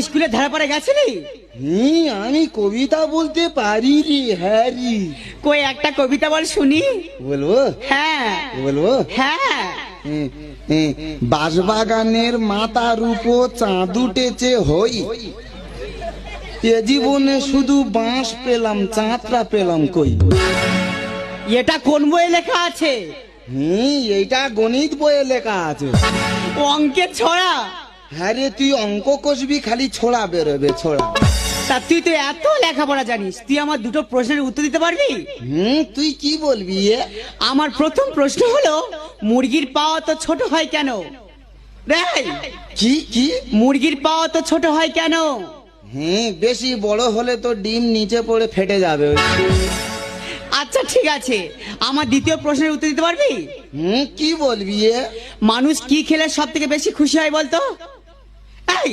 স্কুলে ধারে পড়ে গেছিলি? আমি কবিতা বলতে পারি রে, হ্যাঁ রে। কই একটা কবিতা বল শুনি। বলবো? হ্যাঁ বলবো? হ্যাঁ। বাঁশবাগানের মাথার উপর চাঁদ উঠেছে হই, এ জীবনে শুধু বাঁশ পেলাম, চাঁদটা পেলাম কই। এটা কোন বইয়ে লেখা আছে? এইটা গণিত বইয়ে লেখা আছে। অঙ্কের ছড়া? হ্যাঁ রে, তুই অঙ্ক কষবি খালি ছোড়া বেরোবে, ছোড়া। তা তুই তো এত লেখাপড়া জানিস, তুই আমার দুটো প্রশ্নের উত্তর দিতে পারবি? তুই কি বলবি? আমার প্রথম প্রশ্ন হলো, মুরগির পা তো ছোট হয় কেন? রে, কি কি? মুরগির পা তো ছোট হয় কেন? বেশি বড় হলে তো ডিম নিচে পড়ে ফেটে যাবে। আচ্ছা ঠিক আছে, আমার দ্বিতীয় প্রশ্নের উত্তর দিতে পারবি? কি বলবি? মানুষ কি খেলে সব থেকে বেশি খুশি হয় বলতো? এই